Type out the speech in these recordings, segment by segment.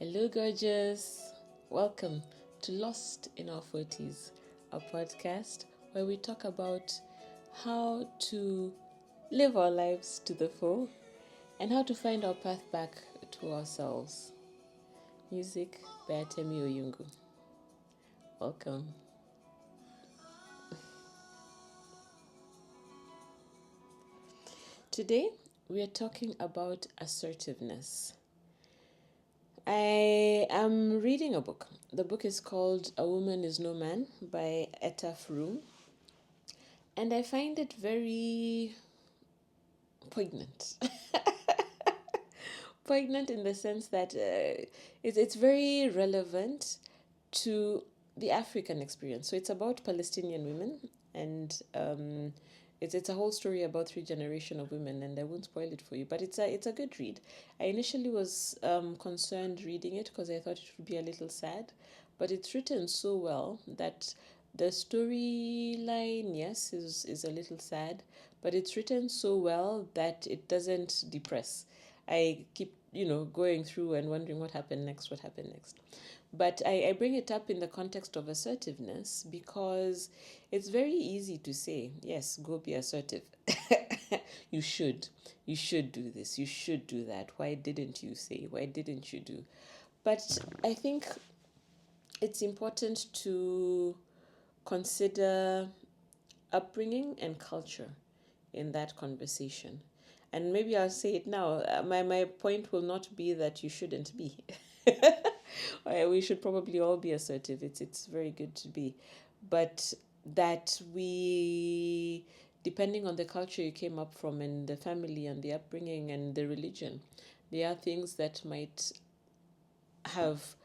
Hello, gorgeous. Welcome to Lost in Our 40s, a podcast where we talk about how to live our lives to the full and how to find our path back to ourselves. Music by Atemi Oyungu. Welcome. Today, we are talking about assertiveness. I am reading a book. The book is called A Woman is No Man by Etaf. And I find it very poignant. Poignant in the sense that it's very relevant to the African experience. So it's about Palestinian women, and it's a whole story about 3 generations of women, and I won't spoil it for you. But it's a good read. I initially was concerned reading it because I thought it would be a little sad, but it's written so well that the storyline, yes, is a little sad, but it's written so well that it doesn't depress. I keep, going through and wondering what happened next. But I bring it up in the context of assertiveness because it's very easy to say, yes, go be assertive. you should. You should do this. You should do that. Why didn't you say? Why didn't you do? But I think it's important to consider upbringing and culture in that conversation. And maybe I'll say it now. My point will not be that you shouldn't be. We should probably all be assertive. It's very good to be. But that we, depending on the culture you came up from and the family and the upbringing and the religion, there are things that might have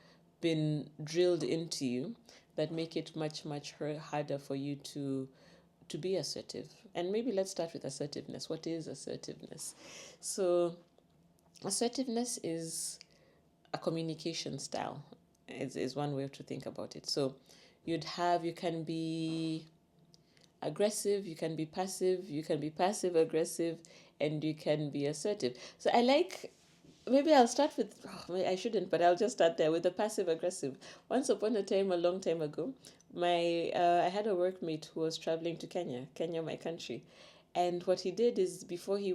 been drilled into you that make it much, much harder for you to be assertive. And maybe let's start with assertiveness. What is assertiveness? So assertiveness is a communication style, is one way to think about it. So you can be aggressive, you can be passive aggressive, and you can be assertive. So maybe I'll start with, I shouldn't, but I'll just start there with the passive aggressive. Once upon a time, a long time ago, I had a workmate who was traveling to Kenya, my country. And what he did is before he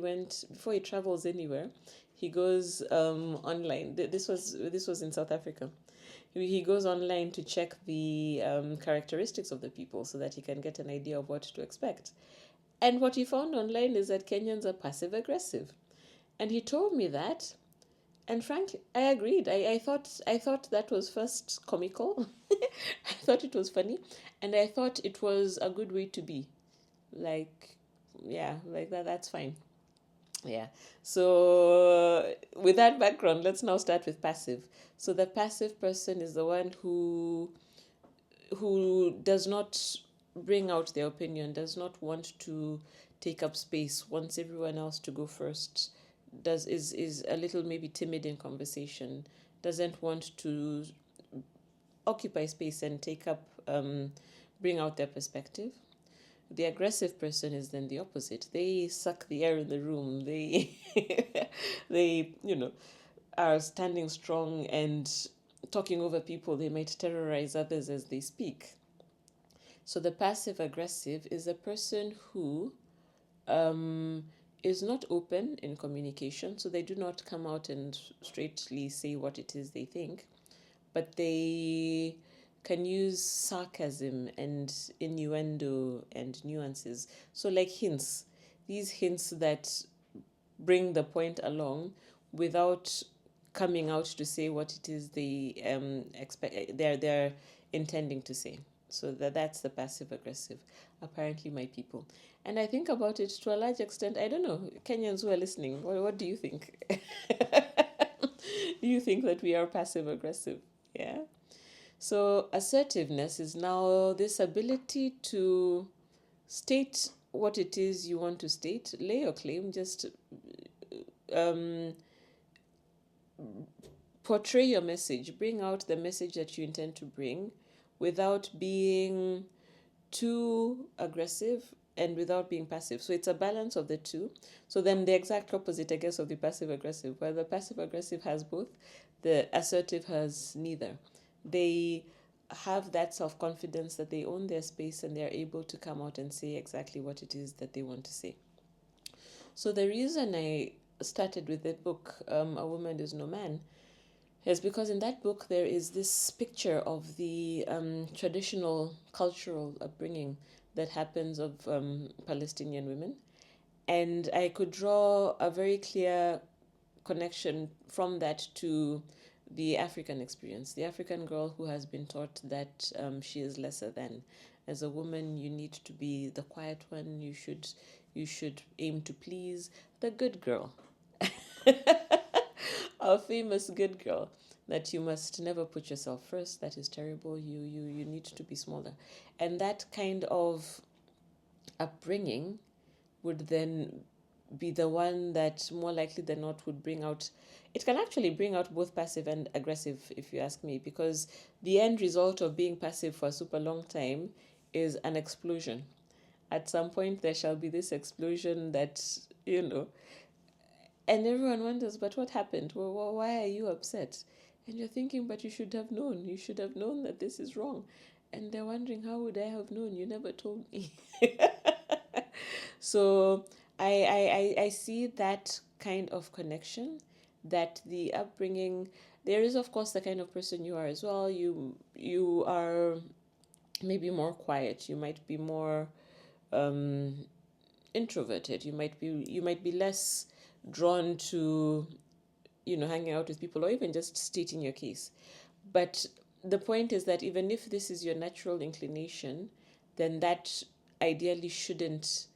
travels anywhere, he goes online. This was in South Africa. He goes online to check the characteristics of the people so that he can get an idea of what to expect. And what he found online is that Kenyans are passive aggressive. And he told me that, and frankly, I agreed. I thought that was first comical. I thought it was funny, and I thought it was a good way to be. Like, yeah, like that. That's fine. Yeah. So with that background, let's now start with passive. So the passive person is the one who does not bring out their opinion, does not want to take up space, wants everyone else to go first, is a little maybe timid in conversation, doesn't want to occupy space and bring out their perspective. The aggressive person is then the opposite. They suck the air in the room. They are standing strong and talking over people. They might terrorize others as they speak. So the passive aggressive is a person who is not open in communication. So they do not come out and straightly say what it is they think, but they can use sarcasm and innuendo and nuances. So like hints, these hints that bring the point along without coming out to say what it is they're intending to say. So that's the passive aggressive, apparently my people. And I think about it to a large extent. I don't know, Kenyans who are listening, what do you think? Do you think that we are passive aggressive? Yeah. So assertiveness is now this ability to state what it is you want to state, lay your claim, just portray your message, bring out the message that you intend to bring without being too aggressive and without being passive. So it's a balance of the two. So then the exact opposite, I guess, of the passive aggressive, where the passive aggressive has both, The assertive has neither. They have that self confidence that they own their space and they're able to come out and say exactly what it is that they want to say. So the reason I started with the book, A Woman Is No Man, is because in that book there is this picture of the traditional cultural upbringing that happens of Palestinian women. And I could draw a very clear connection from that to the African experience. The African girl who has been taught that she is lesser than. As a woman, you need to be the quiet one. You should aim to please the good girl. Our famous good girl, that you must never put yourself first. That is terrible. You need to be smaller. And that kind of upbringing would then be the one that more likely than not would bring out, it can actually bring out both passive and aggressive, if you ask me, because the end result of being passive for a super long time is an explosion. At some point there shall be this explosion that, and everyone wonders, but what happened? Well, why are you upset? And you're thinking, but you should have known. You should have known that this is wrong. And they're wondering, how would I have known? You never told me. So I see that kind of connection, that the upbringing, there is of course the kind of person you are as well. You are maybe more quiet. You might be more introverted. You might be less drawn to hanging out with people or even just stating your case. But the point is that even if this is your natural inclination, then that ideally shouldn't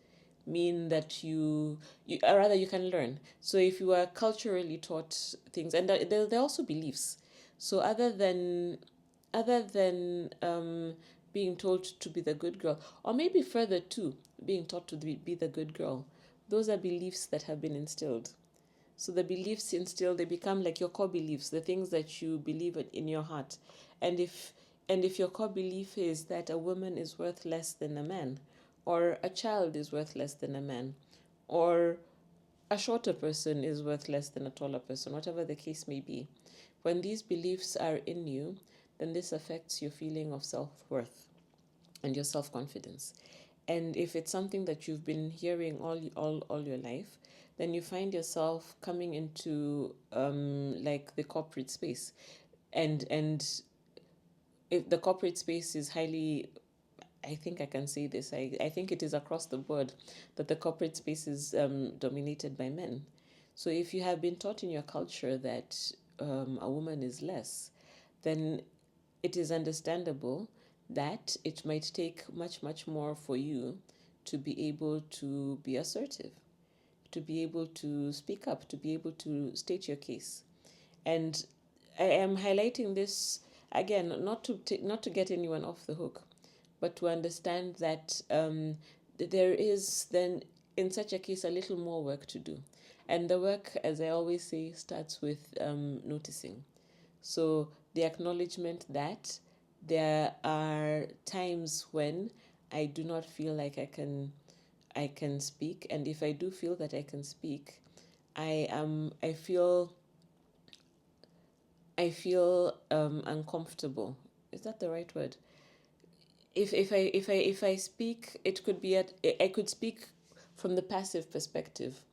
mean that or rather you can learn. So if you are culturally taught things, and there are also beliefs. So other than being told to be the good girl, or maybe further to being taught to be the good girl, those are beliefs that have been instilled. So the beliefs instilled, they become like your core beliefs, the things that you believe in your heart. And if your core belief is that a woman is worth less than a man, or a child is worth less than a man, or a shorter person is worth less than a taller person, whatever the case may be, when these beliefs are in you, then this affects your feeling of self-worth and your self-confidence. And if it's something that you've been hearing all your life, then you find yourself coming into like the corporate space, and if the corporate space is highly, I think I can say this, I think it is across the board that the corporate space is dominated by men. So if you have been taught in your culture that a woman is less, then it is understandable that it might take much, much more for you to be able to be assertive, to be able to speak up, to be able to state your case. And I am highlighting this again, not to get anyone off the hook, but to understand that there is then, in such a case, a little more work to do. And the work, as I always say, starts with noticing. So the acknowledgement that there are times when I do not feel like I can speak, and if I do feel that I can speak, I feel uncomfortable. Is that the right word? If I speak, it could be I could speak from the passive perspective,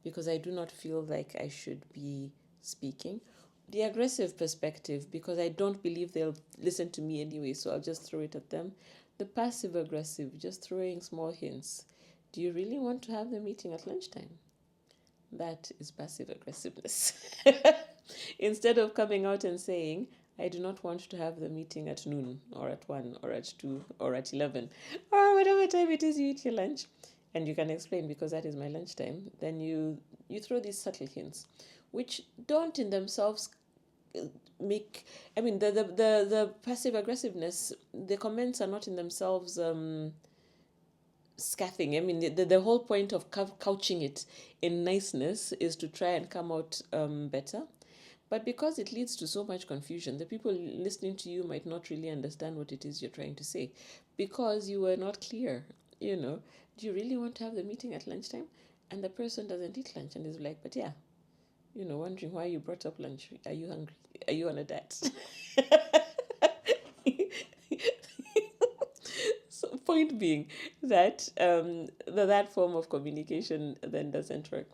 because I do not feel like I should be speaking. The aggressive perspective, because I don't believe they'll listen to me anyway, so I'll just throw it at them. The passive aggressive, just throwing small hints. Do you really want to have the meeting at lunchtime? That is passive aggressiveness. Instead of coming out and saying, I do not want to have the meeting at noon or at 1 or at 2 or at 11 or whatever time it is you eat your lunch, and you can explain, because that is my lunchtime, then you throw these subtle hints, which don't in themselves make, I mean, the passive aggressiveness, the comments are not in themselves scathing. I mean, the whole point of couching it in niceness is to try and come out better. But because it leads to so much confusion, the people listening to you might not really understand what it is you're trying to say, because you were not clear. Do you really want to have the meeting at lunchtime? And the person doesn't eat lunch and is like, but yeah, wondering why you brought up lunch. Are you hungry? Are you on a diet? So point being that that form of communication then doesn't work.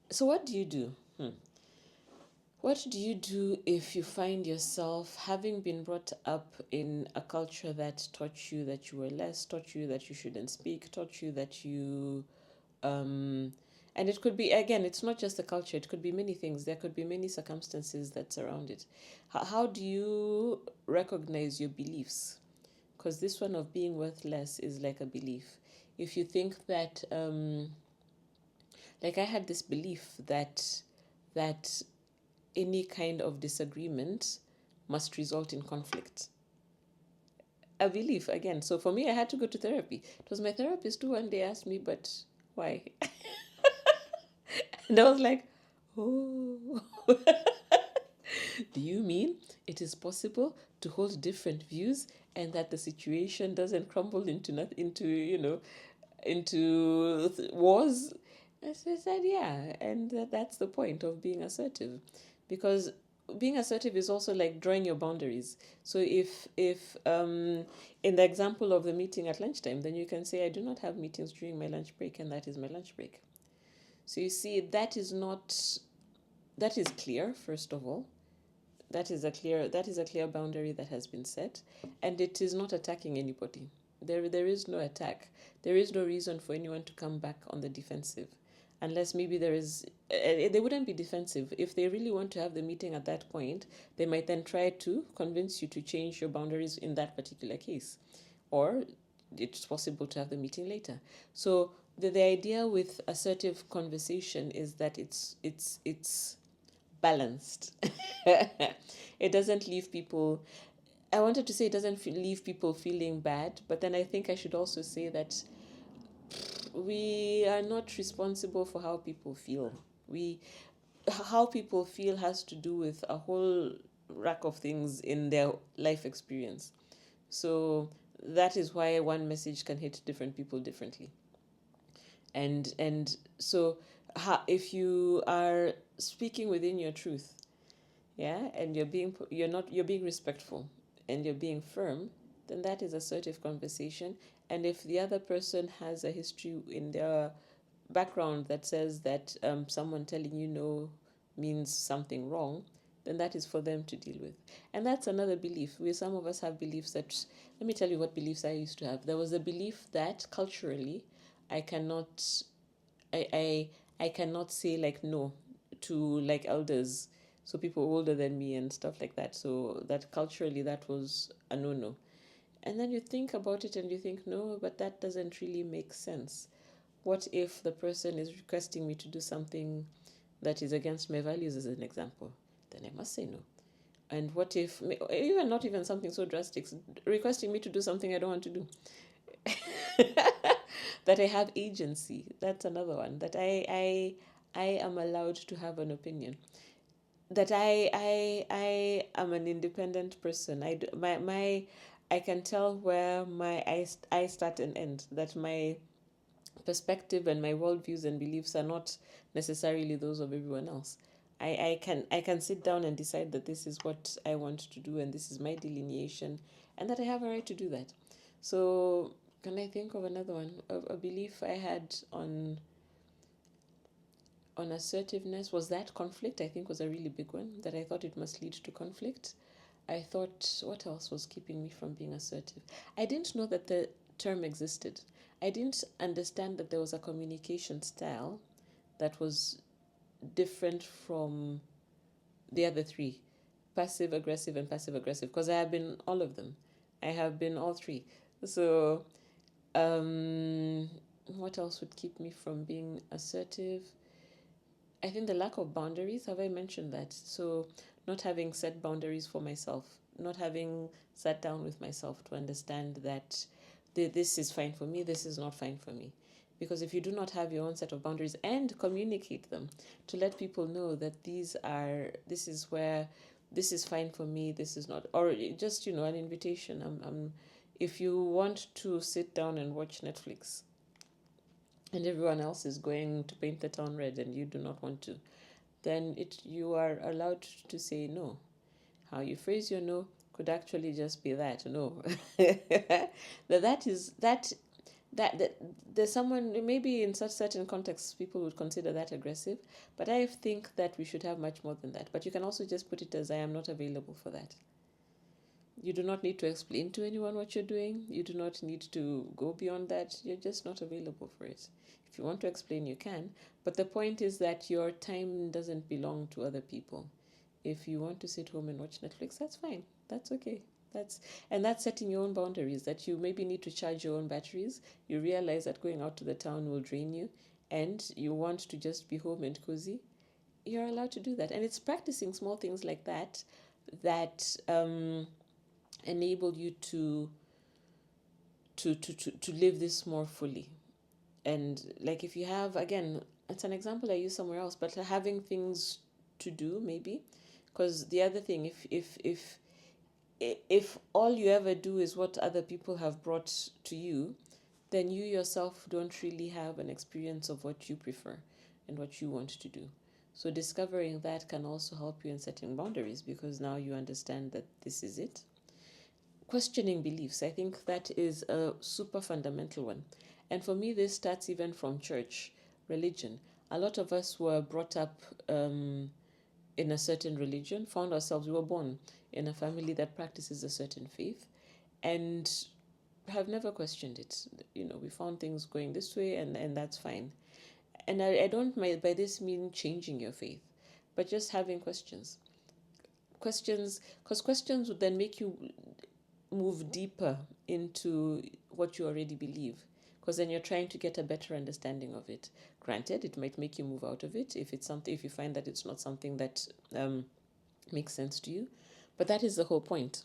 So what do you do? What do you do if you find yourself having been brought up in a culture that taught you that you were less, taught you that you shouldn't speak, taught you that you and it could be, again, it's not just the culture, it could be many things. There could be many circumstances that surround it. How do you recognize your beliefs? Because this one of being worthless is like a belief. If you think that like I had this belief that any kind of disagreement must result in conflict. A belief, again. So for me, I had to go to therapy. It was my therapist who one day asked me, but why? And I was like, oh. Do you mean it is possible to hold different views and that the situation doesn't crumble into wars? I said, yeah, and that's the point of being assertive, because being assertive is also like drawing your boundaries. So if in the example of the meeting at lunchtime, then you can say, I do not have meetings during my lunch break, and that is my lunch break. So you see, that is clear. First of all, that is a clear boundary that has been set, and it is not attacking anybody. There is no attack. There is no reason for anyone to come back on the defensive, unless maybe there is. They wouldn't be defensive if they really want to have the meeting at that point. They might then try to convince you to change your boundaries in that particular case, or it's possible to have the meeting later. So the idea with assertive conversation is that it's balanced. It doesn't leave people. I wanted to say it doesn't leave people feeling bad, but then I think I should also say that we are not responsible for how people feel. How people feel has to do with a whole rack of things in their life experience. So that is why one message can hit different people differently. And so if you are speaking within your truth, yeah, and you're being respectful and you're being firm, then that is assertive conversation. And if the other person has a history in their background that says that someone telling you no means something wrong, then that is for them to deal with. And that's another belief. Some of us have beliefs that, let me tell you what beliefs I used to have. There was a belief that culturally I cannot I cannot say like no to like elders, so people older than me and stuff like that. So that culturally that was a no. And then you think about it and you think, no, but that doesn't really make sense. What if the person is requesting me to do something that is against my values, as an example? Then I must say no. And what if, even not even something so drastic, requesting me to do something I don't want to do? That I have agency. That's another one. That I am allowed to have an opinion. That I am an independent person. I can tell where my I start and end. That my perspective and my worldviews and beliefs are not necessarily those of everyone else. I can sit down and decide that this is what I want to do and this is my delineation, and that I have a right to do that. So can I think of another one? A belief I had on assertiveness was that conflict, I think, was a really big one, that I thought it must lead to conflict. I thought, what else was keeping me from being assertive? I didn't know that the term existed. I didn't understand that there was a communication style that was different from the other three, passive aggressive and passive aggressive, because I have been all of them. I have been all three. So, what else would keep me from being assertive? I think the lack of boundaries. Have I mentioned that? So, not having set boundaries for myself, not having sat down with myself to understand that this is fine for me, this is not fine for me. Because if you do not have your own set of boundaries and communicate them to let people know that this is where this is fine for me, this is not, or just an invitation. If you want to sit down and watch Netflix, and everyone else is going to paint the town red and you do not want to, then you are allowed to say no. How you phrase your no could actually just be that no. that there's someone, maybe in such certain contexts people would consider that aggressive, but I think that we should have much more than that. But you can also just put it as, I am not available for that. You do not need to explain to anyone what you're doing. You do not need to go beyond that. You're just not available for it. If you want to explain, you can. But the point is that your time doesn't belong to other people. If you want to sit home and watch Netflix, that's fine. That's okay. That's setting your own boundaries, that you maybe need to charge your own batteries. You realize that going out to the town will drain you, and you want to just be home and cozy. You're allowed to do that. And it's practicing small things like that that enable you to live this more fully. And like, if you have, again, it's an example I use somewhere else, but having things to do, maybe, because the other thing, if all you ever do is what other people have brought to you, then you yourself don't really have an experience of what you prefer and what you want to do. So discovering that can also help you in setting boundaries, because now you understand that this is it. Questioning beliefs, I think that is a super fundamental one. And for me, this starts even from church, religion. A lot of us were brought up in a certain religion, we were born in a family that practices a certain faith, and have never questioned it. We found things going this way, and that's fine. And I don't by this mean changing your faith, but just having questions. Because questions would then make you move deeper into what you already believe, because then you're trying to get a better understanding of it. Granted, it might make you move out of it if you find that it's not something that makes sense to you, but that is the whole point.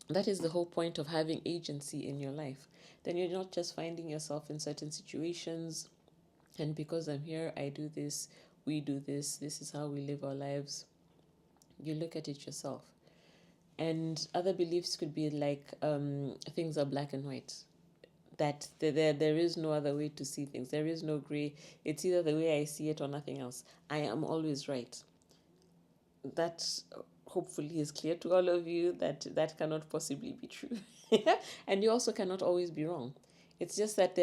That is the whole point of having agency in your life. Then you're not just finding yourself in certain situations, and because I'm here, I do this, we do this is how we live our lives. You look at it yourself. And other beliefs could be like, things are black and white. That there is no other way to see things. There is no gray. It's either the way I see it or nothing else. I am always right. That hopefully is clear to all of you, that cannot possibly be true. And you also cannot always be wrong. It's just that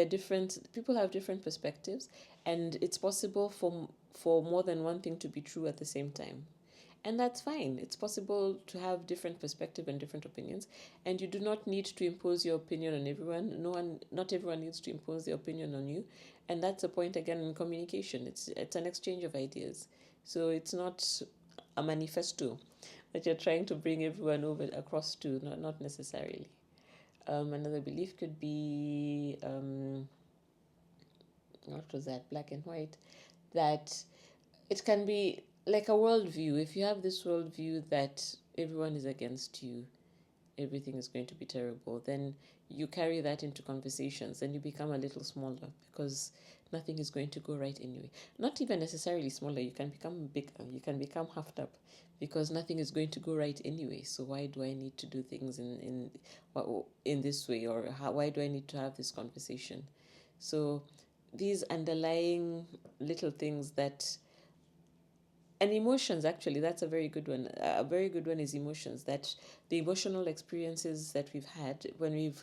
people have different perspectives, and it's possible for more than one thing to be true at the same time. And that's fine. It's possible to have different perspective and different opinions, and you do not need to impose your opinion on everyone. Not everyone needs to impose their opinion on you, and that's the point again in communication. It's an exchange of ideas. So it's not a manifesto that you're trying to bring everyone over across to. Not necessarily. Another belief could be what was that? Black and white. That it can be like a worldview. If you have this worldview that everyone is against you, everything is going to be terrible, then you carry that into conversations and you become a little smaller, because nothing is going to go right anyway. Not even necessarily smaller, you can become bigger, you can become huffed up, because nothing is going to go right anyway. So why do I need to do things in this way, or why do I need to have this conversation? So these underlying little things that, and emotions, actually, that's a very good one. A very good one is emotions. That the emotional experiences that we've had when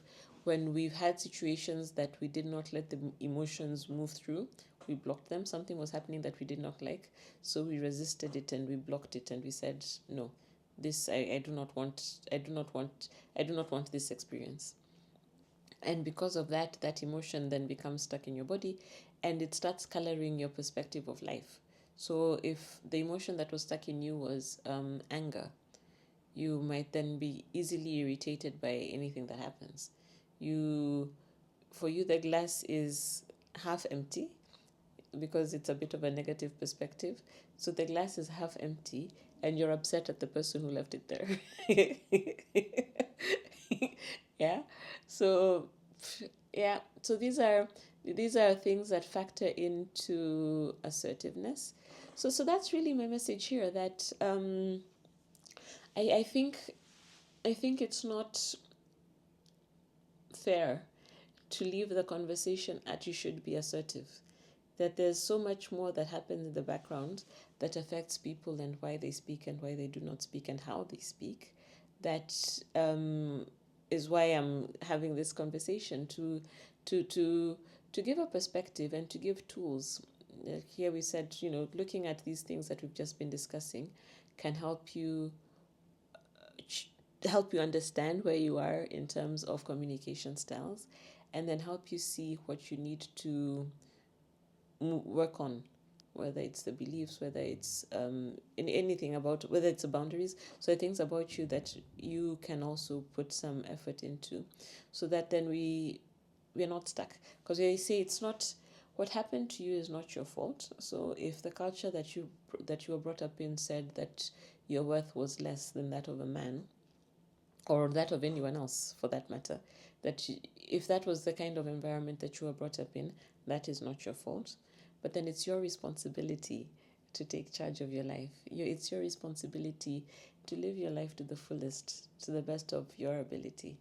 we've had situations that we did not let the emotions move through, we blocked them. Something was happening that we did not like, so we resisted it and we blocked it, and we said, no, this I do not want. I do not want this experience. And because of that emotion then becomes stuck in your body, and it starts coloring your perspective of life. So if the emotion that was stuck in you was anger, you might then be easily irritated by anything that happens. For you, the glass is half empty, because it's a bit of a negative perspective. So the glass is half empty, and you're upset at the person who left it there. Yeah. So so these are things that factor into assertiveness. So that's really my message here, that I think it's not fair to leave the conversation at, you should be assertive. that there's so much more that happens in the background that affects people and why they speak and why they do not speak and how they speak. That is why I'm having this conversation to give a perspective and to give tools. Here we said, looking at these things that we've just been discussing can help you understand where you are in terms of communication styles, and then help you see what you need to work on, whether it's the beliefs, whether it's in anything about, whether it's the boundaries. So things about you that you can also put some effort into, so that then we're not stuck. Because they say it's not, what happened to you is not your fault. So if the culture that you were brought up in said that your worth was less than that of a man, or that of anyone else for that matter, if that was the kind of environment that you were brought up in, that is not your fault. But then it's your responsibility to take charge of your life. It's your responsibility to live your life to the fullest, to the best of your ability.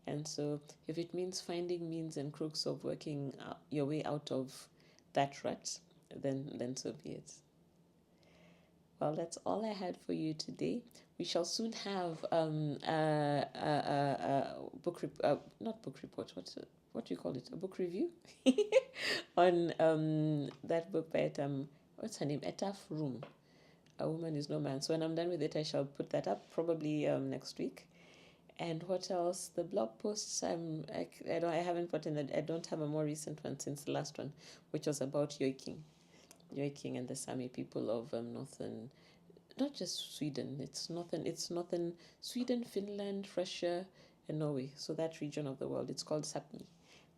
And so if it means finding means and crooks of working your way out of that rut, then so be it. Well, that's all I had for you today. We shall soon have not book report. What do you call it? A book review on that book by what's her name? Etaf Room. A Woman Is No Man. So when I'm done with it, I shall put that up probably next week. And what else? The blog posts. I haven't put in. I don't have a more recent one since the last one, which was about yoiking and the Sami people of northern, not just Sweden. It's northern Sweden, Finland, Russia, and Norway. So that region of the world, it's called Sapmi.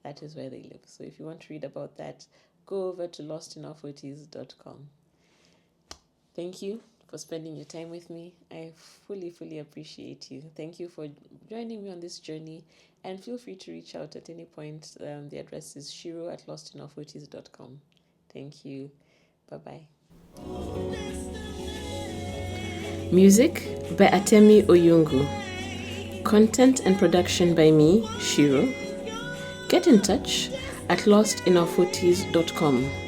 That is where they live. So if you want to read about that, go over to lostinourforties.com. Thank you for spending your time with me. I fully, fully appreciate you. Thank you for joining me on this journey. And feel free to reach out at any point. The address is shiro@lostinourforties.com. Thank you. Bye-bye. Music by Atemi Oyungu. Content and production by me, Shiro. Get in touch at lostinourforties.com.